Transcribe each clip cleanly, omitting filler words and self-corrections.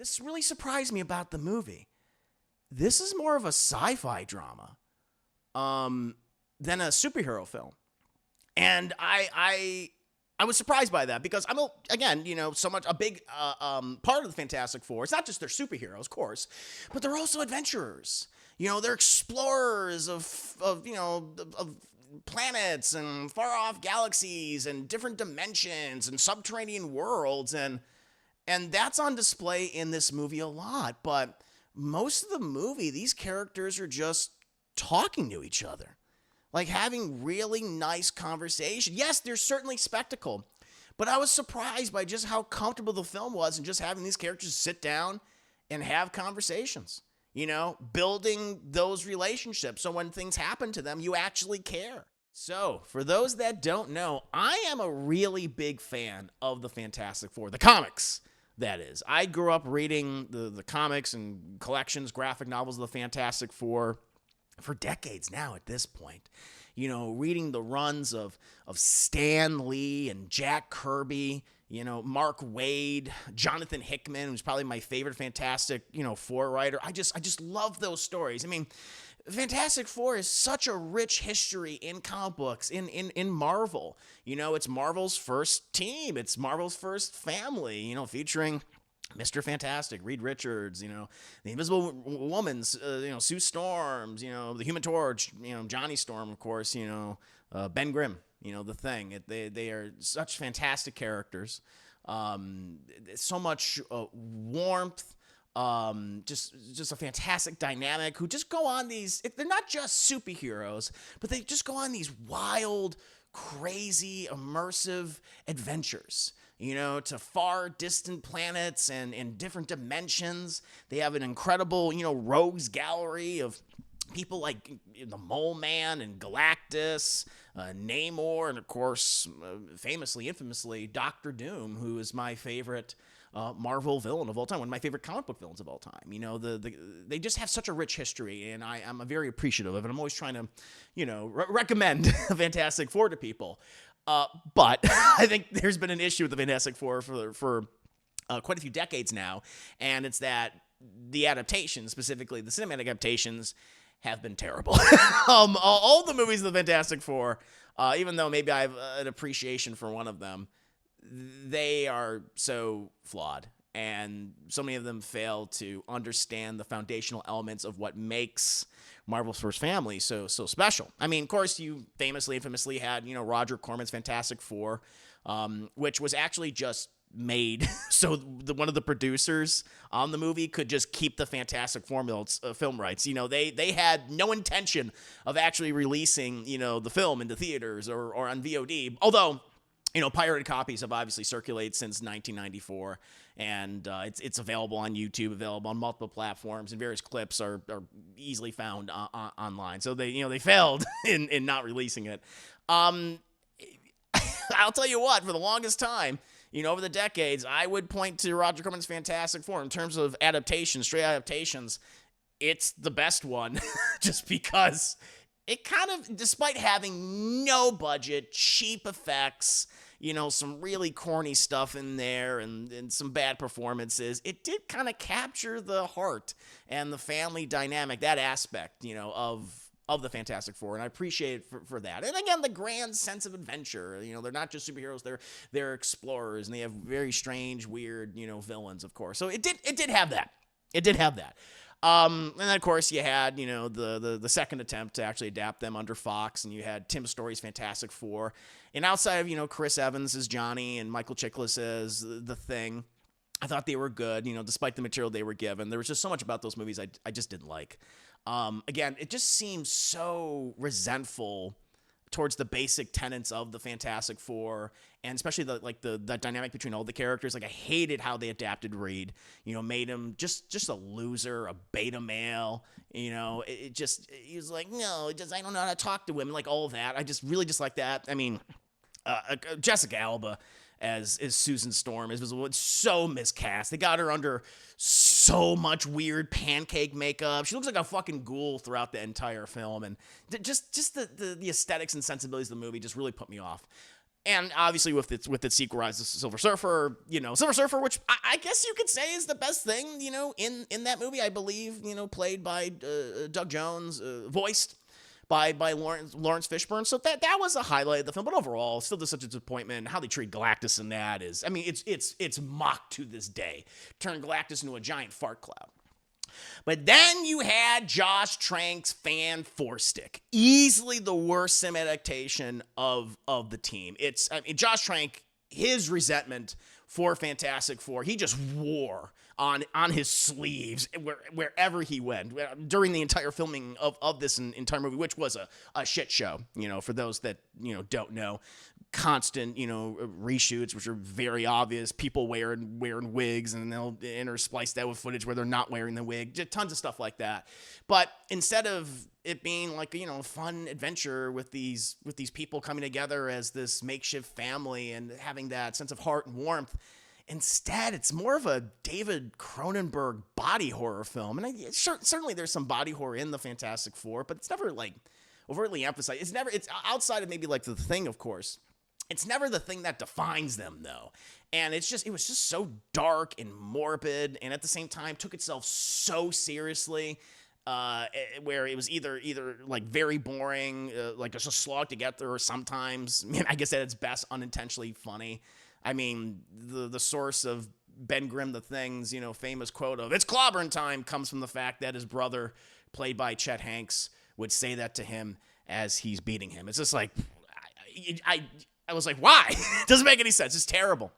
This really surprised me about the movie. This is more of a sci-fi drama than a superhero film. And I was surprised by that because again, so much a big part of the Fantastic Four. It's not just they're superheroes, of course, but they're also adventurers. They're explorers of planets and far off galaxies and different dimensions and subterranean worlds, and that's on display in this movie a lot. But most of the movie, these characters are just talking to each other. Like having really nice conversation. Yes, there's certainly spectacle, but I was surprised by just how comfortable the film was and just having these characters sit down and have conversations, building those relationships. So when things happen to them, you actually care. So for those that don't know, I am a really big fan of the Fantastic Four, the comics. That is. I grew up reading the comics and collections, graphic novels of the Fantastic Four for decades now at this point. Reading the runs of Stan Lee and Jack Kirby, Mark Waid, Jonathan Hickman, who's probably my favorite Fantastic, Four writer. I just love those stories. I mean, Fantastic Four is such a rich history in comic books, in Marvel. It's Marvel's first team. It's Marvel's first family, featuring Mr. Fantastic, Reed Richards, the Invisible Woman, Sue Storms, the Human Torch, Johnny Storm, of course, Ben Grimm, the Thing. They are such fantastic characters. So much warmth. Just a fantastic dynamic who just go on these, they're not just superheroes, but they just go on these wild, crazy, immersive adventures, to far distant planets and different dimensions. They have an incredible, rogues gallery of people like the Mole Man and Galactus, Namor, and of course, infamously, Doctor Doom, who is my favorite Marvel villain of all time, one of my favorite comic book villains of all time. They just have such a rich history, and I'm very appreciative of it. I'm always trying to, recommend Fantastic Four to people. But I think there's been an issue with the Fantastic Four for quite a few decades now, and it's that the adaptations, specifically the cinematic adaptations, have been terrible. All the movies of the Fantastic Four, even though maybe I have an appreciation for one of them, they are so flawed, and so many of them fail to understand the foundational elements of what makes Marvel's first family so special. I mean, of course, you infamously had, Roger Corman's Fantastic Four, which was actually just made so one of the producers on the movie could just keep the Fantastic Four film rights. They had no intention of actually releasing, the film into theaters or on VOD, although pirated copies have obviously circulated since 1994, and it's available on YouTube, available on multiple platforms, and various clips are easily found online. So they failed in not releasing it. I'll tell you what, for the longest time, over the decades, I would point to Roger Corman's Fantastic Four in terms of adaptations, straight adaptations. It's the best one, just because it kind of, despite having no budget, cheap effects, some really corny stuff in there and some bad performances, it did kind of capture the heart and the family dynamic, that aspect, of the Fantastic Four, and I appreciate it for that. And again, the grand sense of adventure. They're not just superheroes; they're explorers, and they have very strange, weird, villains, of course. So it did have that. It did have that. And then, of course, you had, the second attempt to actually adapt them under Fox, and you had Tim Story's Fantastic Four. And outside of, Chris Evans as Johnny and Michael Chiklis as the Thing, I thought they were good, despite the material they were given. There was just so much about those movies I just didn't like. Again, it just seems so resentful towards the basic tenets of the Fantastic Four, and especially the dynamic between all the characters. Like, I hated how they adapted Reed, made him just a loser, a beta male, he was like, no, I don't know how to talk to women, like all of that. I just really dislike that. I mean, Jessica Alba as Susan Storm is so miscast. They got her under so much weird pancake makeup. She looks like a fucking ghoul throughout the entire film, and just the aesthetics and sensibilities of the movie just really put me off. And obviously with its sequel, Rise of Silver Surfer, Silver Surfer, which I guess you could say is the best thing, in that movie, I believe, played by Doug Jones, voiced by Lawrence Fishburne. So that was a highlight of the film, but overall, still just such a disappointment. How they treat Galactus in that is, I mean, it's mocked to this day. Turn Galactus into a giant fart cloud. But then you had Josh Trank's Fan Four Stick, easily the worst sim adaptation of the team. Josh Trank, his resentment for Fantastic Four, he just wore on his sleeves wherever he went during the entire filming of this entire movie, which was a shit show. For those that don't know, constant reshoots, which are very obvious. People wearing wigs, and they'll intersplice that with footage where they're not wearing the wig. Just tons of stuff like that. But instead of it being like a fun adventure with these people coming together as this makeshift family and having that sense of heart and warmth, instead it's more of a David Cronenberg body horror film. And certainly there's some body horror in the Fantastic Four, but it's never like overtly emphasized. It's outside of maybe like the Thing, of course. It's never the Thing that defines them, though. And it was just so dark and morbid, and at the same time took itself so seriously, where it was either like very boring, like just a slog to get through, or sometimes, I guess at its best, unintentionally funny. I mean, the source of Ben Grimm the Thing's, famous quote of "It's clobbering time" comes from the fact that his brother, played by Chet Hanks, would say that to him as he's beating him. It's just like, I was like, why? It doesn't make any sense. It's terrible.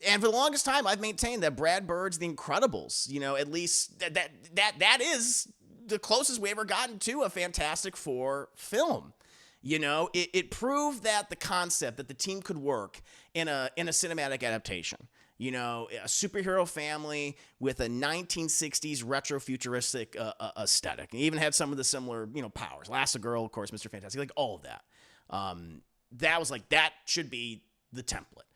And for the longest time, I've maintained that Brad Bird's The Incredibles, at least that is the closest we ever gotten to a Fantastic Four film. It proved that the concept that the team could work in a cinematic adaptation. A superhero family with a 1960s retro futuristic aesthetic. And even had some of the similar, powers. Elastigirl, of course, Mr. Fantastic, like all of that. That was like, that should be the template.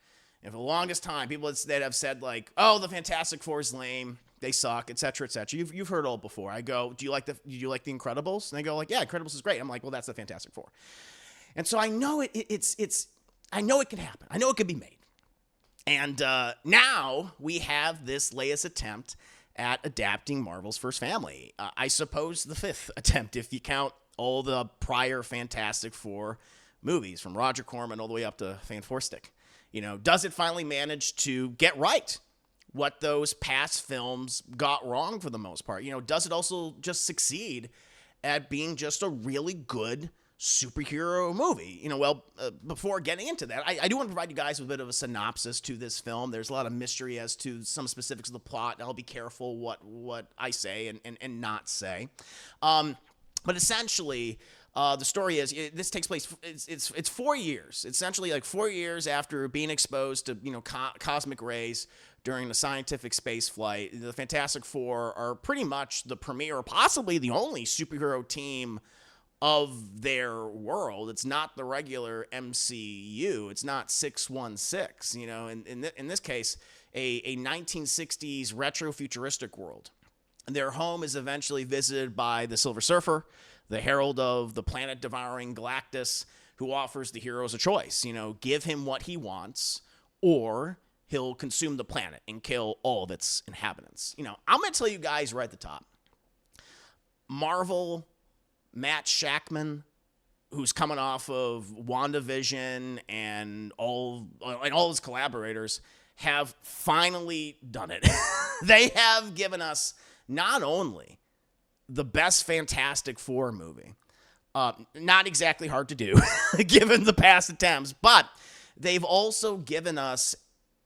And for the longest time, people that have said like, oh, the Fantastic Four is lame, they suck, etc., etc. You've heard all before. I go, do you like the Incredibles? And they go like, yeah, Incredibles is great. I'm like, well, that's the Fantastic Four. And so I know I know it can happen. I know it could be made. And now we have this latest attempt at adapting Marvel's First Family. I suppose the fifth attempt, if you count all the prior Fantastic Four movies, from Roger Corman all the way up to Fan Four Stick. Does it finally manage to get right what those past films got wrong for the most part? Does it also just succeed at being just a really good superhero movie? Before getting into that, I do want to provide you guys with a bit of a synopsis to this film. There's a lot of mystery as to some specifics of the plot, and I'll be careful what I say and not say. But essentially, the story is, this takes place, it's 4 years, essentially like 4 years after being exposed to, cosmic rays during the scientific space flight. The Fantastic Four are pretty much the premier, or possibly the only superhero team of their world. It's not the regular MCU. It's not 616, in this case, a 1960s retro futuristic world. Their home is eventually visited by the Silver Surfer, the herald of the planet-devouring Galactus, who offers the heroes a choice. Give him what he wants, or he'll consume the planet and kill all of its inhabitants. I'm going to tell you guys right at the top. Marvel, Matt Shakman, who's coming off of WandaVision and all his collaborators, have finally done it. They have given us not only the best Fantastic Four movie, not exactly hard to do, given the past attempts, but they've also given us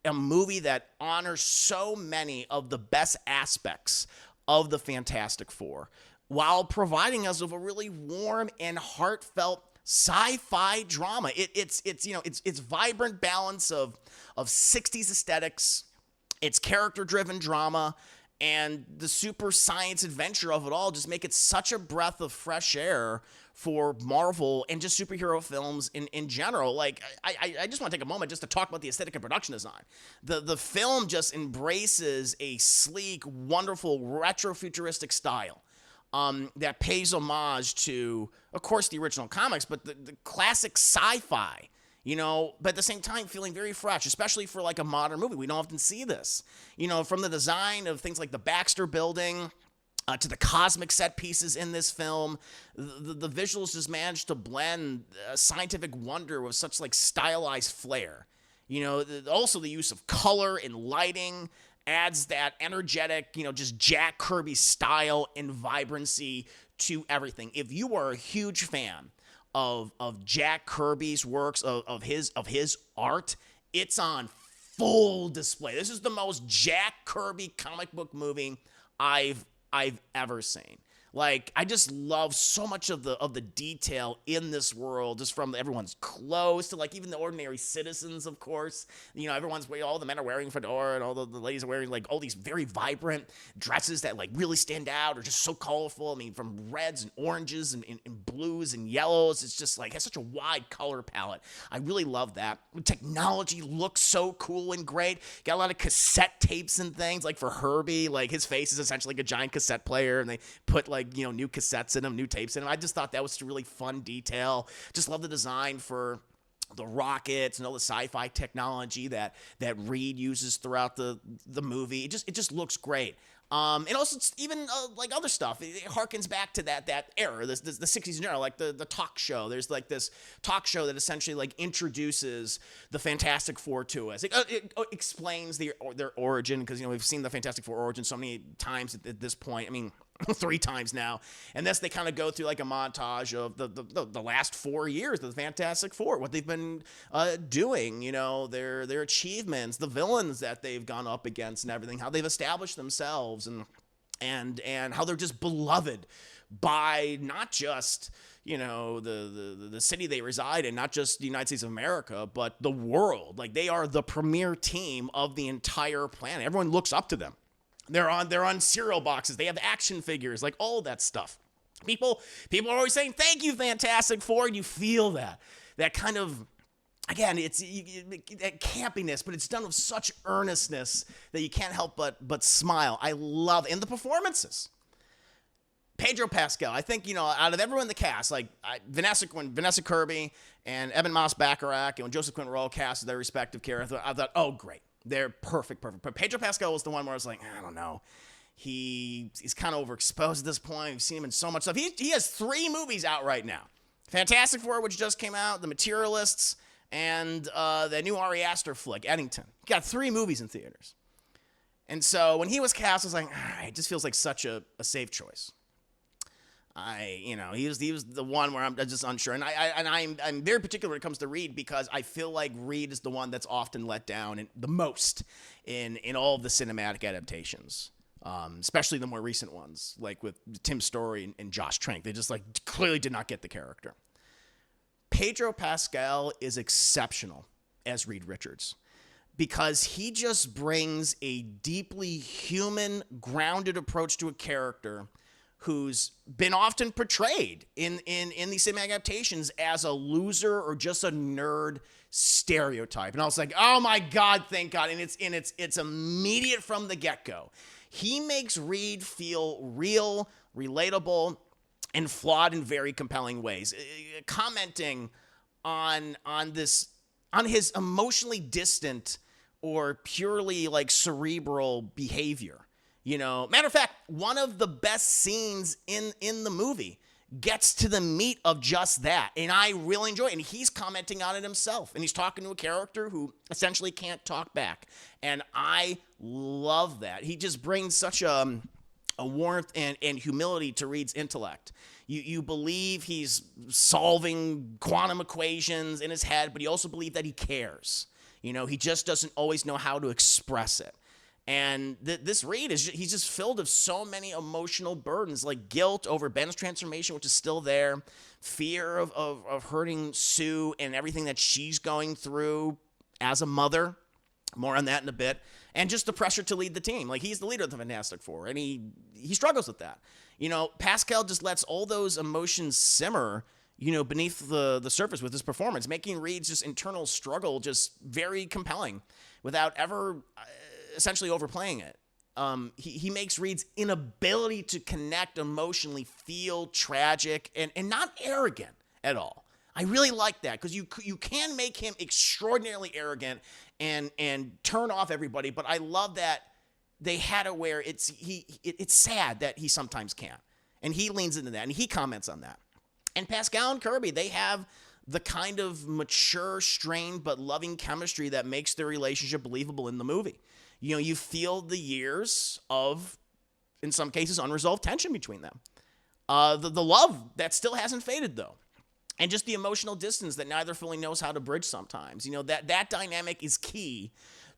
a movie that honors so many of the best aspects of the Fantastic Four, while providing us with a really warm and heartfelt sci-fi drama. It's vibrant balance of 60s aesthetics, it's character-driven drama, and the super science adventure of it all just make it such a breath of fresh air for Marvel and just superhero films in general. Like, I just want to take a moment just to talk about the aesthetic and production design. The film just embraces a sleek, wonderful, retro-futuristic style that pays homage to, of course, the original comics, but the classic sci-fi, but at the same time feeling very fresh, especially for like a modern movie. We don't often see this, from the design of things like the Baxter Building, to the cosmic set pieces in this film. The visuals just managed to blend scientific wonder with such like stylized flair. Also the use of color and lighting adds that energetic, just Jack Kirby style and vibrancy to everything. If you are a huge fan of Jack Kirby's works, of his art, it's on full display. This is the most Jack Kirby comic book movie I've ever seen. Like, I just love so much of the detail in this world, just from everyone's clothes to like even the ordinary citizens, of course. All the men are wearing fedora, and all the ladies are wearing like all these very vibrant dresses that like really stand out, or just so colorful. I mean, from reds and oranges and blues and yellows. It's just like, has such a wide color palette. I really love that. The technology looks so cool and great. Got a lot of cassette tapes and things, like for Herbie, like his face is essentially like a giant cassette player, and they put like, new cassettes in them, new tapes in them. I just thought that was a really fun detail. Just love the design for the rockets and all the sci-fi technology that Reed uses throughout the movie. It just looks great. And also it's even like other stuff. It harkens back to that era, the 60s era, like the talk show. There's like this talk show that essentially like introduces the Fantastic Four to us. It explains their origin, because we've seen the Fantastic Four origin so many times at this point. I mean, 3 times now, and thus they kind of go through like a montage of the last 4 years of the Fantastic Four, what they've been doing, their achievements, the villains that they've gone up against, and everything, how they've established themselves, and how they're just beloved by not just the city they reside in, not just the United States of America, but the world. Like, they are the premier team of the entire planet. Everyone looks up to them. They're on cereal boxes. They have action figures, like all that stuff. People are always saying, "Thank you, Fantastic Four," and you feel that kind of, again, it's that campiness, but it's done with such earnestness that you can't help but smile. I love it. And the performances. Pedro Pascal, I think, out of everyone in the cast, like Vanessa Kirby and Evan Moss-Bachrach, and when Joseph Quinn were all cast as their respective characters, I thought, oh, great. They're perfect. But Pedro Pascal was the one where I was like, I don't know. He's kind of overexposed at this point. We've seen him in so much stuff. He has 3 movies out right now. Fantastic Four, which just came out, The Materialists, and the new Ari Aster flick, Eddington. He got 3 movies in theaters. And so when he was cast, I was like, all right, it just feels like such a safe choice. He was the one where I'm just unsure, and I'm very particular when it comes to Reed, because I feel like Reed is the one that's often let down the most in all of the cinematic adaptations, especially the more recent ones, like with Tim Story and Josh Trank. They just like clearly did not get the character. Pedro Pascal is exceptional as Reed Richards, because he just brings a deeply human, grounded approach to a character who's been often portrayed in these cinematic adaptations as a loser or just a nerd stereotype. And I was like, oh my God, thank God. And it's immediate from the get-go. He makes Reed feel real, relatable, and flawed in very compelling ways. Commenting on his emotionally distant or purely like cerebral behavior. Matter of fact, one of the best scenes in the movie gets to the meat of just that, and I really enjoy it. And he's commenting on it himself, and he's talking to a character who essentially can't talk back, and I love that. He just brings such a warmth and humility to Reed's intellect. You believe he's solving quantum equations in his head, but you also believe that he cares. He just doesn't always know how to express it. And this Reed he's just filled with so many emotional burdens, like guilt over Ben's transformation, which is still there, fear of hurting Sue and everything that she's going through as a mother. More on that in a bit. And just the pressure to lead the team. Like, he's the leader of the Fantastic Four, and he struggles with that. Pascal just lets all those emotions simmer, beneath the surface with his performance, making Reed's just internal struggle just very compelling without ever essentially overplaying it. He makes Reed's inability to connect emotionally feel tragic and not arrogant at all. I really like that because you can make him extraordinarily arrogant and turn off everybody, but I love that they had it where it's sad that he sometimes can't, and he leans into that and he comments on that. And Pascal and Kirby, they have the kind of mature, strained, but loving chemistry that makes their relationship believable in the movie. You know, you feel the years of, in some cases, unresolved tension between them. The love that still hasn't faded, though. And just the emotional distance that neither fully knows how to bridge sometimes. You know, that dynamic is key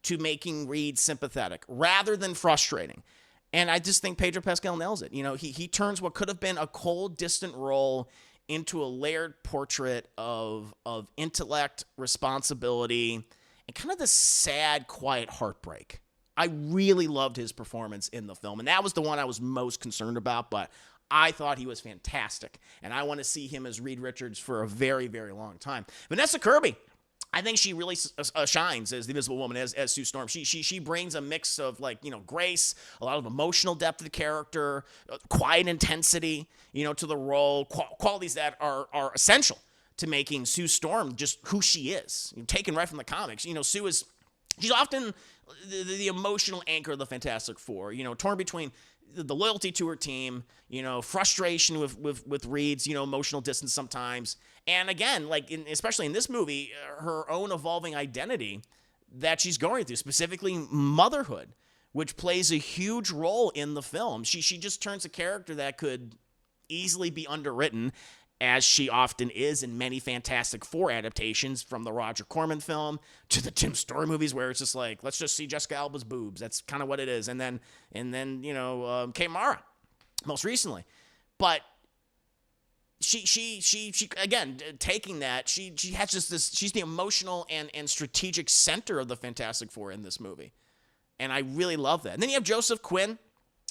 to making Reed sympathetic rather than frustrating. And I just think Pedro Pascal nails it. You know, he turns what could have been a cold, distant role into a layered portrait of intellect, responsibility, and kind of the sad, quiet heartbreak. I really loved his performance in the film, and that was the one I was most concerned about, but I thought he was fantastic, and I want to see him as Reed Richards for a very, very long time. Vanessa Kirby, I think she really shines as the Invisible Woman, as Sue Storm. She brings a mix of, like, you know, grace, a lot of emotional depth to the character, quiet intensity, you know, to the role, qualities that are essential to making Sue Storm just who she is, you know, taken right from the comics. You know, she's often the emotional anchor of the Fantastic Four, you know, torn between the loyalty to her team, you know, frustration with Reed's, you know, emotional distance sometimes. And again, like, especially in this movie, her own evolving identity that she's going through, specifically motherhood, which plays a huge role in the film. She just turns a character that could easily be underwritten, as she often is in many Fantastic Four adaptations, from the Roger Corman film to the Tim Story movies, where it's just like, let's just see Jessica Alba's boobs. That's kind of what it is. And then you know, Kate Mara, most recently. But she again, taking that, she has just this, she's the emotional and strategic center of the Fantastic Four in this movie. And I really love that. And then you have Joseph Quinn.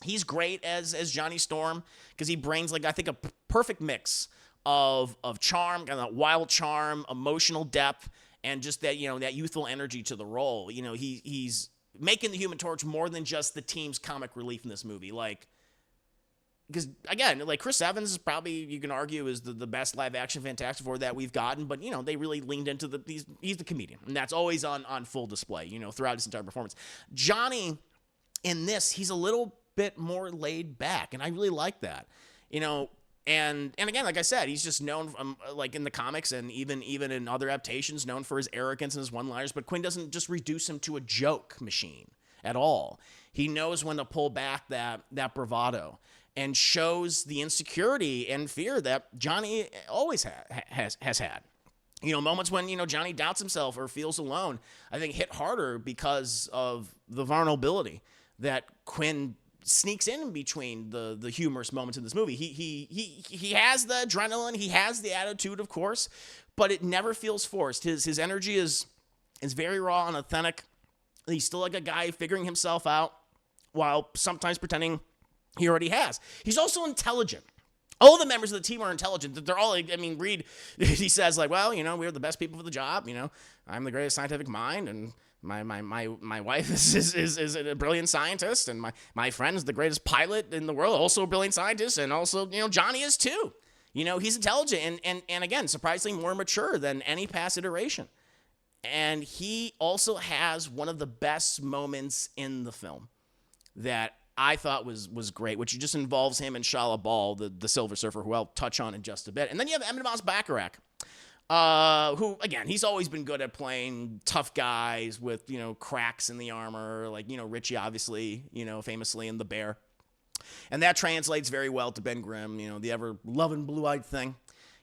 He's great as Johnny Storm, because he brings, like, I think, a perfect mix of charm, kind of wild charm, emotional depth, and just that, you know, that youthful energy to the role. You know, he's making the Human Torch more than just the team's comic relief in this movie. Like, because again, like, Chris Evans is probably, you can argue, is the best live action Fantastic Four that we've gotten, but, you know, they really leaned into he's the comedian, and that's always on full display, you know, throughout his entire performance. Johnny, in this, he's a little bit more laid back, and I really like that, you know. And again, like I said, he's just known, like, in the comics and even in other adaptations, known for his arrogance and his one-liners. But Quinn doesn't just reduce him to a joke machine at all. He knows when to pull back that bravado and shows the insecurity and fear that Johnny always has had. You know, moments when, you know, Johnny doubts himself or feels alone, I think, hit harder because of the vulnerability that Quinn sneaks in between the humorous moments in this movie. He has the adrenaline, he has the attitude, of course, but it never feels forced. His energy is very raw and authentic. He's still like a guy figuring himself out while sometimes pretending he already has. He's also intelligent. All the members of the team are intelligent. They're all, I mean, Reed, he says, like, well, you know, we're the best people for the job. You know, I'm the greatest scientific mind, and my wife is a brilliant scientist, and my friend is the greatest pilot in the world, also a brilliant scientist, and also, you know, Johnny is too. You know, he's intelligent and again, surprisingly more mature than any past iteration. And he also has one of the best moments in the film that I thought was great, which just involves him and Shia LaBeouf, the Silver Surfer, who I'll touch on in just a bit. And then you have Moss-Bachrach, who, again, he's always been good at playing tough guys with, you know, cracks in the armor, like, you know, Richie, obviously, you know, famously in The Bear. And that translates very well to Ben Grimm, you know, the ever-loving blue-eyed thing.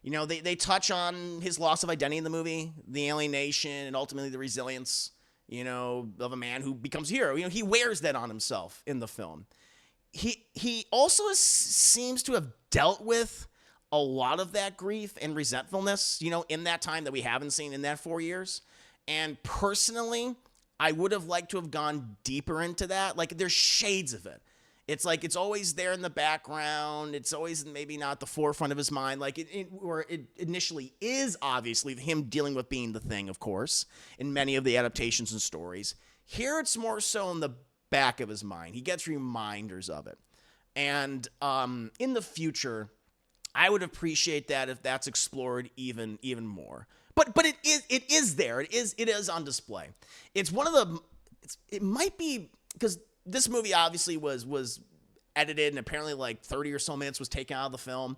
You know, they touch on his loss of identity in the movie, the alienation, and ultimately the resilience, you know, of a man who becomes a hero. You know, he wears that on himself in the film. He also seems to have dealt with a lot of that grief and resentfulness, you know, in that time that we haven't seen in that 4 years. And personally, I would have liked to have gone deeper into that. Like, there's shades of it. It's like it's always there in the background. It's always maybe not the forefront of his mind. Like where it initially is, obviously, him dealing with being the Thing, of course, in many of the adaptations and stories. Here, it's more so in the back of his mind. He gets reminders of it. And in the future, I would appreciate that if that's explored even more. But it is there. It is on display. It's one of the. It might be because this movie obviously was edited and apparently like 30 or so minutes was taken out of the film.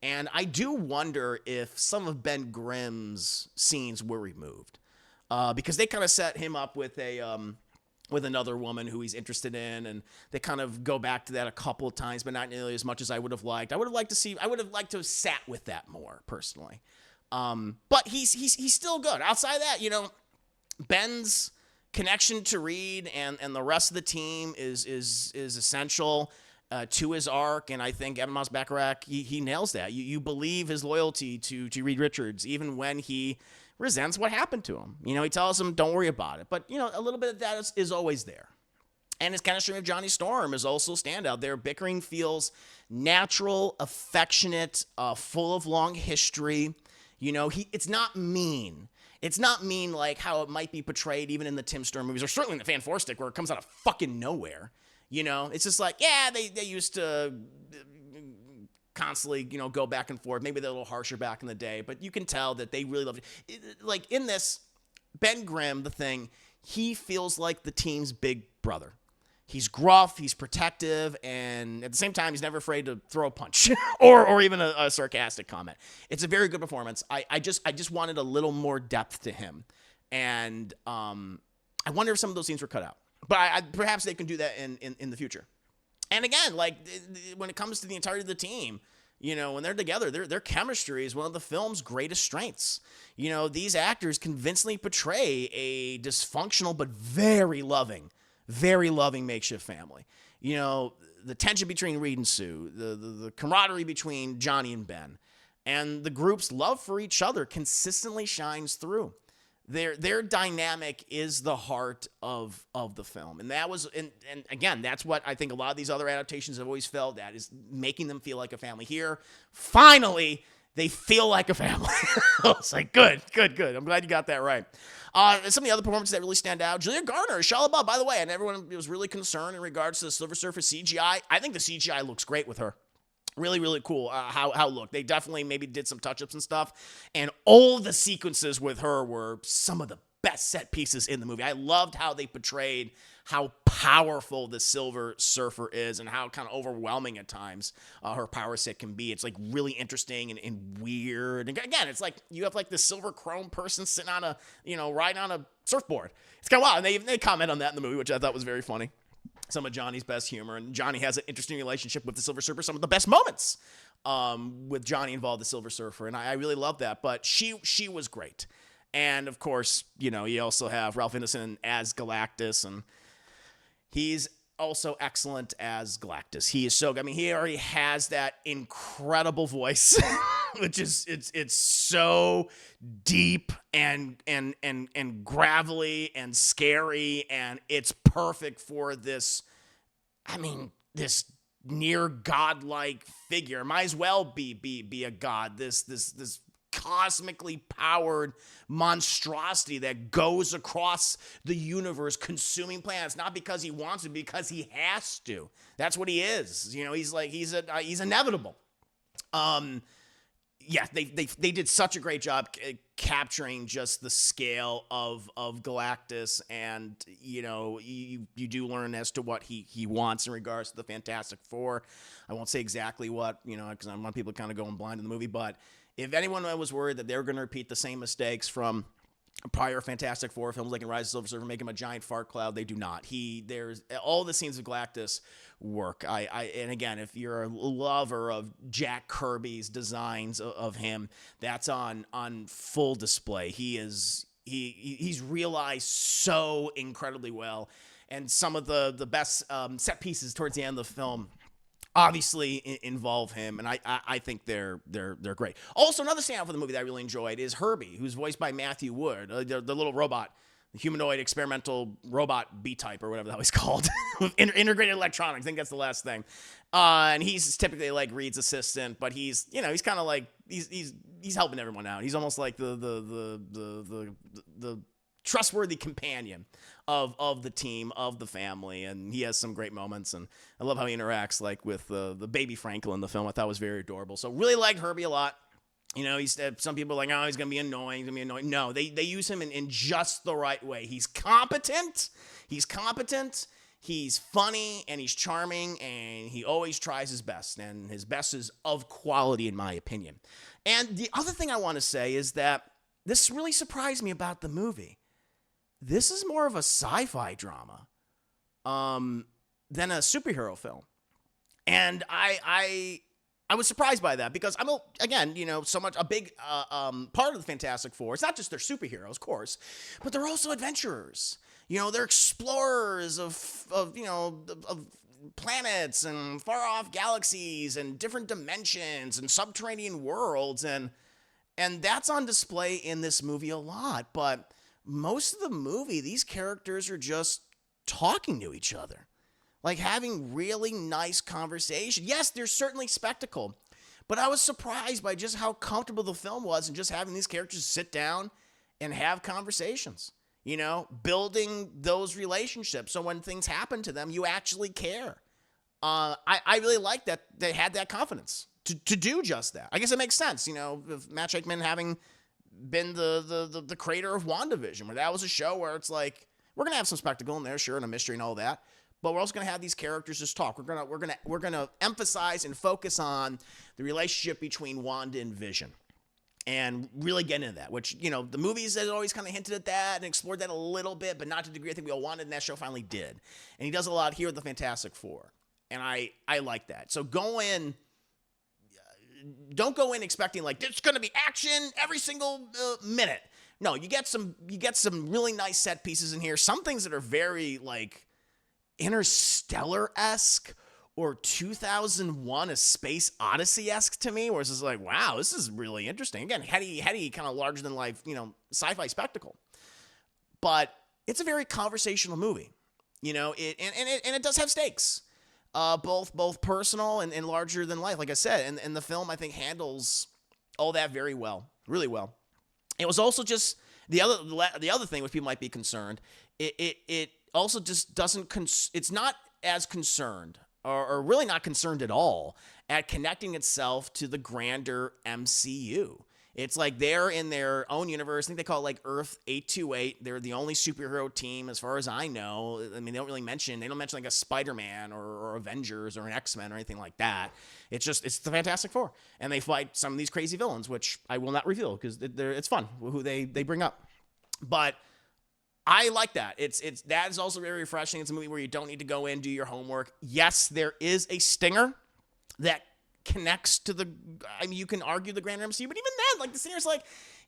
And I do wonder if some of Ben Grimm's scenes were removed because they kind of set him up with another woman who he's interested in, and they kind of go back to that a couple of times, but not nearly as much as I would have liked. I would have liked to have sat with that more personally. But he's still good. Outside of that, Ben's connection to Reed and the rest of the team is essential to his arc, and I think Evan Moss-Bachrach, he nails that. You believe his loyalty to Reed Richards, even when he resents what happened to him. He tells him, don't worry about it. But, a little bit of that is always there. And his chemistry with Johnny Storm is also a standout. Their bickering feels natural, affectionate, full of long history. It's not mean. It's not mean like how it might be portrayed even in the Tim Sturm movies, or certainly in the Fan Four Stick, where it comes out of fucking nowhere. It's just like, yeah, they used to constantly, go back and forth. Maybe they're a little harsher back in the day, but you can tell that they really loved it. Like in this, Ben Grimm, the Thing, he feels like the team's big brother. He's gruff, he's protective, and at the same time, he's never afraid to throw a punch or even a sarcastic comment. It's a very good performance. I just wanted a little more depth to him, and I wonder if some of those scenes were cut out. But perhaps they can do that in the future. And again, like when it comes to the entirety of the team, when they're together, their chemistry is one of the film's greatest strengths. These actors convincingly portray a dysfunctional but very loving makeshift family. The tension between Reed and Sue, the camaraderie between Johnny and Ben, and the group's love for each other consistently shines through. Their dynamic is the heart of the film. And that was, and again, that's what I think a lot of these other adaptations have always felt at, is making them feel like a family. Here, finally, they feel like a family. I was like, good. I'm glad you got that right. Some of the other performances that really stand out, Julia Garner, Shia LaBeouf, by the way, and everyone was really concerned in regards to the Silver Surfer CGI. I think the CGI looks great with her. Really, really cool how it looked. They definitely maybe did some touch-ups and stuff. And all the sequences with her were some of the best set pieces in the movie. I loved how they portrayed how powerful the Silver Surfer is and how kind of overwhelming at times her power set can be. It's like really interesting and weird. And again, it's like you have like this silver chrome person sitting on riding on a surfboard. It's kind of wild. And they comment on that in the movie, which I thought was very funny. Some of Johnny's best humor, and Johnny has an interesting relationship with the Silver Surfer. Some of the best moments with Johnny involved the Silver Surfer, and I really love that. But she was great, and of course, you also have Ralph Ineson as Galactus, and he's also excellent as Galactus. He is so good. I mean, he already has that incredible voice, which is it's so deep and gravelly and scary, and it's perfect for this. I mean, this near godlike figure. Might as well be a god. This cosmically powered monstrosity that goes across the universe, consuming planets, not because he wants to, because he has to. That's what he is. He's inevitable. Yeah, they did such a great job capturing just the scale of Galactus, and you do learn as to what he wants in regards to the Fantastic Four. I won't say exactly what, because I want people to kind of go in blind in the movie, but if anyone was worried that they were going to repeat the same mistakes from prior Fantastic Four films like in Rise of the Silver Surfer, make him a giant fart cloud, they do not. There's all the scenes of Galactus work. And again, if you're a lover of Jack Kirby's designs of him, that's on full display. He's realized so incredibly well, and some of the best set pieces towards the end of the film obviously involve him, and I think they're great. Also, another standout for the movie that I really enjoyed is Herbie, who's voiced by Matthew Wood, the little robot, the humanoid experimental robot B-type or whatever the hell he's called, with integrated electronics. I think that's the last thing. And he's typically like Reed's assistant, but he's kind of like he's helping everyone out. He's almost like the trustworthy companion of the team, of the family, and he has some great moments, and I love how he interacts like with the baby Franklin in the film. I thought was very adorable. So really liked Herbie a lot. You know, some people are like, oh, he's gonna be annoying. No, they use him in just the right way. He's competent. He's funny, and he's charming, and he always tries his best, and his best is of quality, in my opinion. And the other thing I want to say is that this really surprised me about the movie. This is more of a sci-fi drama than a superhero film. And I was surprised by that because I'm, again, you know, so much a big part of the Fantastic Four. It's not just they're superheroes, of course, but they're also adventurers. You know, they're explorers of planets and far off galaxies and different dimensions and subterranean worlds, and that's on display in this movie a lot. But most of the movie, these characters are just talking to each other, like having really nice conversation. Yes, there's certainly spectacle, but I was surprised by just how comfortable the film was and just having these characters sit down and have conversations. You know, building those relationships. So when things happen to them, you actually care. I really like that they had that confidence to do just that. I guess it makes sense, you know, with Matt Shakman having been the creator of WandaVision, where that was a show where it's like, we're going to have some spectacle in there, sure, and a mystery and all that, but we're also going to have these characters just talk. We're going to emphasize and focus on the relationship between Wanda and Vision. And really get into that, which, you know, the movies had always kind of hinted at that and explored that a little bit, but not to the degree I think we all wanted, and that show finally did. And he does a lot here with the Fantastic Four. And I like that. So don't go in expecting like, there's going to be action every single minute. No, you get some really nice set pieces in here. Some things that are very like Interstellar-esque or 2001: A Space Odyssey-esque to me, where it's just like, wow, this is really interesting. Again, heady kind of larger than life, you know, sci-fi spectacle. But it's a very conversational movie, you know. It does have stakes, both personal and larger than life, like I said. And the film, I think, handles all that very well, really well. It was also just the other thing which people might be concerned. It also just doesn't. It's not as concerned. Or really not concerned at all at connecting itself to the grander MCU. It's like they're in their own universe. I think they call it like Earth 828. They're the only superhero team as far as I know. I mean, they don't mention like a Spider-Man or Avengers or an X-Men or anything like that. It's the Fantastic Four. And they fight some of these crazy villains, which I will not reveal because it's fun who they bring up. But I like that. That is also very refreshing. It's a movie where you don't need to go in, do your homework. Yes, there is a stinger that connects to you can argue the grander MCU, but even then, like, the stinger's like,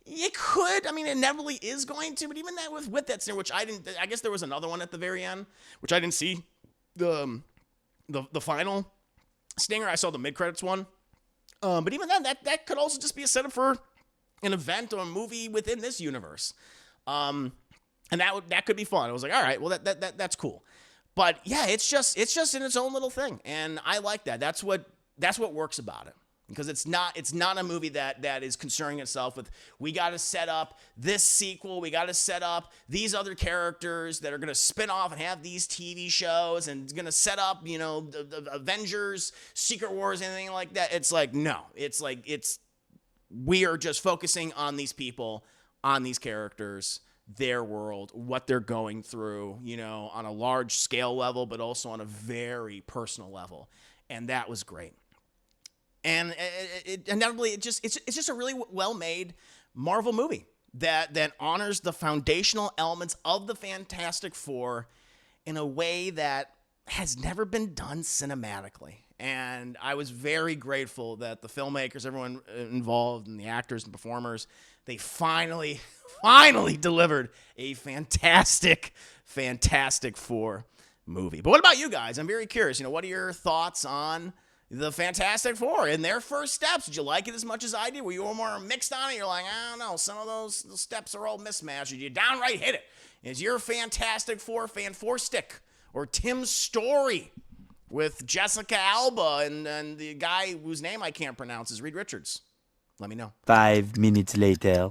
it could. I mean, it inevitably is going to, but even that with that stinger, which I guess there was another one at the very end, which I didn't see the final stinger. I saw the mid-credits one. But even then, that could also just be a setup for an event or a movie within this universe. And that could be fun. I was like, all right, well that's cool. But yeah, it's just in its own little thing, and I like that. That's what works about it, because it's not a movie that is concerning itself with, we got to set up this sequel, we got to set up these other characters that are going to spin off and have these TV shows, and it's going to set up, you know, the Avengers, Secret Wars, anything like that. It's like, no, we are just focusing on these people, on these characters, their world, what they're going through, you know, on a large scale level, but also on a very personal level. And that was great. And inevitably, it's just a really well-made Marvel movie that honors the foundational elements of the Fantastic Four in a way that has never been done cinematically. And I was very grateful that the filmmakers, everyone involved, and the actors and performers, they finally delivered a fantastic Four movie. But what about you guys? I'm very curious. You know, what are your thoughts on the Fantastic Four and their first steps? Did you like it as much as I did? Were you more mixed on it? You're like, I don't know, some of those steps are all mismatched. Did you downright hit it? Is your Fantastic Four fan stick or Tim's Story with Jessica Alba and the guy whose name I can't pronounce is Reed Richards? Let me know. 5 minutes later.